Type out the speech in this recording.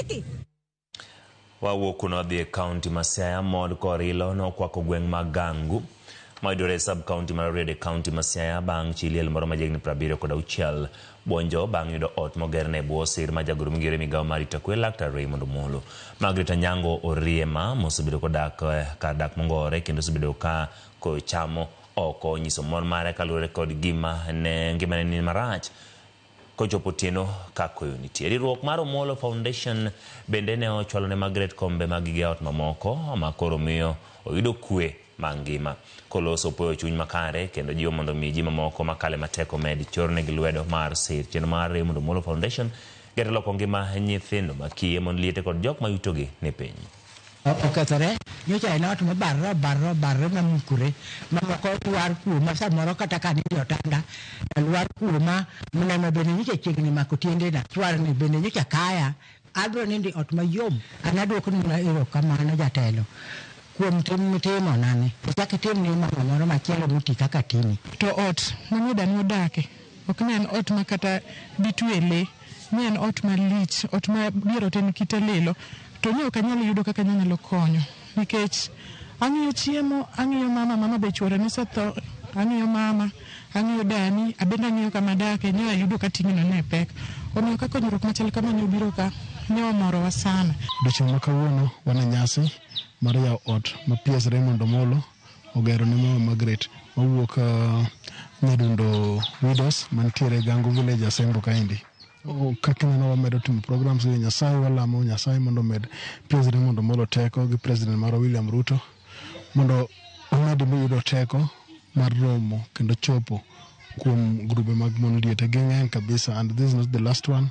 hiki. Wawuok kuno dhi e kaunti ma Siaya. Mod Korilo nokwako gweng' ma Gangu mayudore sub kaunti mar Rede kaunti ma Siaya bang' chi liel moro machiegni 76 buonjo bang' yudo ot mogerne bwo sir ma jagoro migere migawo mar rito kwe Laktar Raymond Omolo. Margaret Anyango Oriema mosebedo kodak kar dak mongore kendo osebedo ka kochamo oko nyiso mon mare kaluwore kod ngimane ni marach kochopo otieno ka koyo nitie. Riwruok mar Omolo Foundation bende ne ochwalo ne Margaret kombe mag gige ot mamoko ma koro miyo oyudo kwe mangima koloso poyo chuny makare kendo jiwo mondo mi ji mamoko makale matek omed chornegi lwedo mar sir. Chenro mar Raymond Omolo Foundation geto loko ngima nyithindo makiye mon liete kod jok ma yutogi ni piny. Okethore nyocha en ot barro mamukore mamoko lwar kuoma samoro kata ka niyo tanda lwar kuoma mneno bende nyocha chiegni mako tiendena chwarni bende nyocha kaya abro nindi ot mayom anaduoko ni erokamano jatelo kuom tim mitimo nane chak tim ni mama moro machielo muti kaka tini to ot manyuda nodake ok ne en ot makata bitwele ne en ot malich ot ma biero ten kita lelo to ne ok anyalo yudo kaka nyalo konyo nikech ang'iyo chiemo ang'iyo mama be chuore ne setho ang'iyo mama ang'iyo dani abenda ang'iyo kama dake ne ayudo ka ting'ino ne pek omiyo ka konyruok machal kama ne obiro ka ne omorowa sana. Odiochieng' ma kawuono wan e nyasi mar yawo ot ma PS Raymond Omolo ogero ne mama Margaret mawuok Nyadundo Widows mantiere Gangu Village Asembo kaendi. Kakineno wamedo timo programs gi Nyasaye walamo Nyasaye mondo med PS Raymond Omolo teko gi President mar William Ruto mondo omed yudo teko mar romo kendo chopo kuom grube mag mon liete gi ng'eny kabisa, and this is not the last one.